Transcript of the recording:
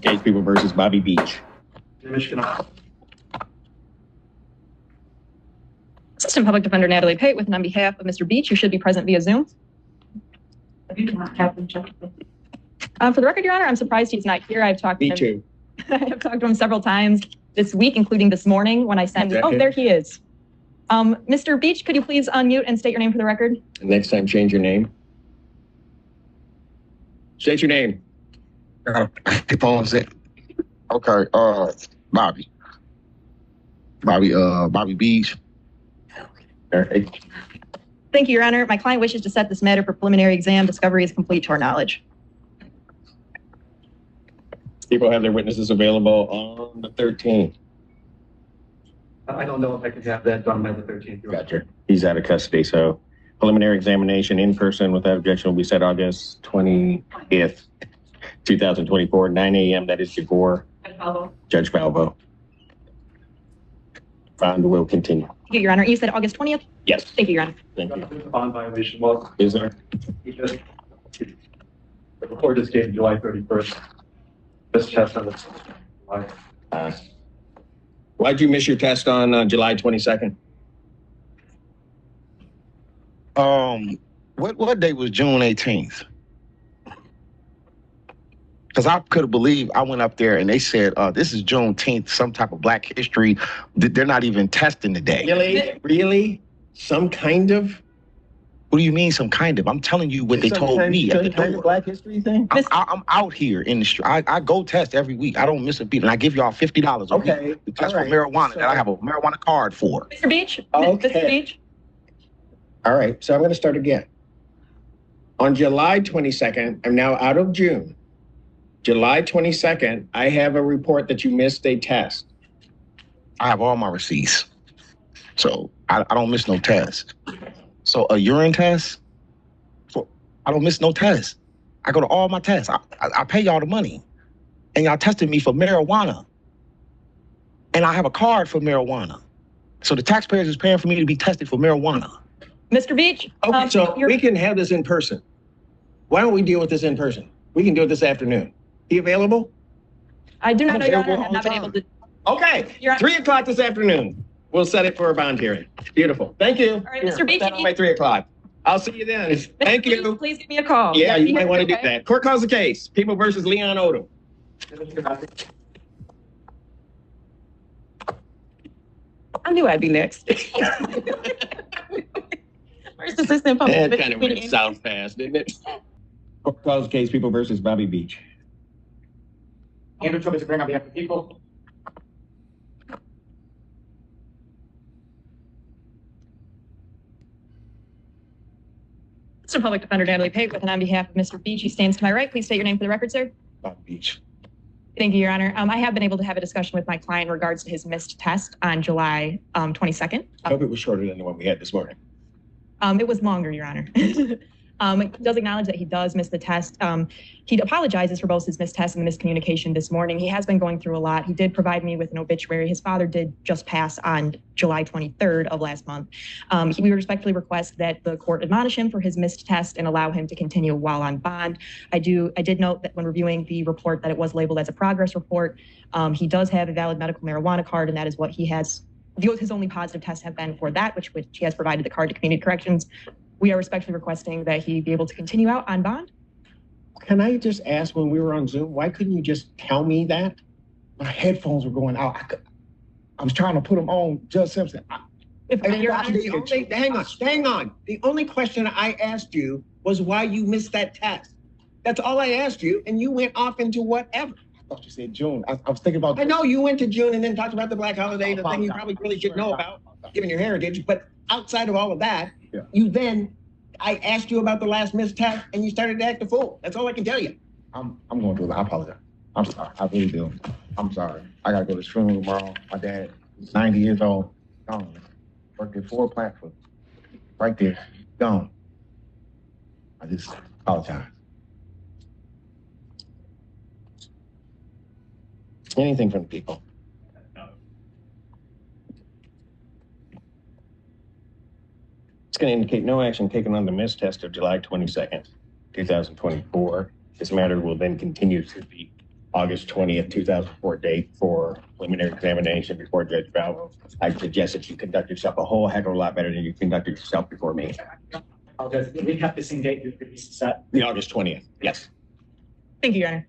Case People versus Bobby Beach. Assistant Public Defender Natalie Pate with and on behalf of Mr. Beach, who should be present via Zoom. For the record, Your Honor, I'm surprised he's not here. I've talked to him. Me too. I've talked to him several times this week, including this morning when I sent. Oh, there he is. Mr. Beach, could you please unmute and state your name for the record? Next time, change your name. State your name. Okay, Bobby Beach. All right. Thank you, Your Honor. My client wishes to set this matter for preliminary exam. Discovery is complete to our knowledge. People have their witnesses available on the 13th. I don't know if I can have that done by the 13th. Gotcha. He's out of custody, so preliminary examination in person without objection will be set August 20th, 2024, 9 a.m. That is before Judge Falvo. Bond will continue. Thank you, Your Honor. You said August 20th? Yes. Thank you, Your Honor. Thank you. Bond violation was. Is there? The report is dated July 31st. This test on the July. Why'd you miss your test on July 22nd? What day was June 18th? Because I could have believed I went up there and they said, this is Juneteenth, some type of Black history. They're not even testing the day. Really? Really? Some kind of? What do you mean, some kind of? I'm telling you what they told me at the Some kind door. of Black history thing? I'm out here in the street. I go test every week. I don't miss a beat. And I give y'all $50 a Okay. week to test All for right. marijuana So- that I have a marijuana card for. Mr. Beach? Okay. Mr. Beach? All right, so I'm going to start again. On July 22nd, I'm now out of June. July 22nd, I have a report that you missed a test. I have all my receipts. So I don't miss no test. So a urine test, I don't miss no test. I go to all my tests. I pay y'all the money. And y'all tested me for marijuana. And I have a card for marijuana. So the taxpayers is paying for me to be tested for marijuana. Mr. Beach? Okay, so you're- we can have this in person. Why don't we deal with this in person? We can do it this afternoon. Be available? I do not I'm know, Your available Honor. I have not all been the able to. Okay, You're on- 3 o'clock this afternoon. We'll set it for a bond hearing. Beautiful. Thank you. All right, Here, Mr. put Beach, that on my 3 o'clock. I'll see you then. Thank Mr. Beach, you. please give me a call. Yeah, you might want to do Okay? that. Court calls the case. People versus Leon Odom. I knew I'd be next. First Assistant Public That Defender kind of went Natalie south fast, didn't it? Court calls the case. People versus Bobby Beach. Andrew Truby to bring on behalf of the people. Assistant Public Defender Natalie Pate with and on behalf of Mr. Beach, he stands to my right. Please state your name for the record, sir. Bobby Beach. Thank you, Your Honor. I have been able to have a discussion with my client in regards to his missed test on July 22nd. I hope it was shorter than the one we had this morning. It was longer, Your Honor. He does acknowledge that he does miss the test. He apologizes for both his missed test and the miscommunication this morning. He has been going through a lot. He did provide me with an obituary. His father did just pass on July 23rd of last month. We respectfully request that the court admonish him for his missed test and allow him to continue while on bond. I did note that when reviewing the report that it was labeled as a progress report. He does have a valid medical marijuana card, and that is what he has. His only positive tests have been for that, which he has provided the card to community corrections. We are respectfully requesting that he be able to continue out on bond. Can I just ask, when we were on Zoom, why couldn't you just tell me that? My headphones were going out. I was trying to put them on. Judge Simpson. Your Honor, Hang on. The only question I asked you was why you missed that test. That's all I asked you, and you went off into whatever. I thought you said June. I was thinking about. I know you went to June and then talked about the Black holiday, the thing you probably really should know about, given your heritage. But outside of all of that, Yeah. I asked you about the last missed test, and you started to act a fool. That's all I can tell you. I'm going through it. I apologize. I'm sorry. I really do. I'm sorry. I gotta go to his funeral tomorrow. My dad is 90 years old. Gone. Worked at 4 platforms. Right there. Gone. I just apologize. Anything from the people. It's going to indicate no action taken on the missed test of July 22nd, 2024. This matter will then continue to the August 20th, 2004 date for preliminary examination before Judge Valvo. I suggest that you conduct yourself a whole heck of a lot better than you conducted yourself before me. We have the same date you previously set. The August 20th, yes. Thank you, Your Honor.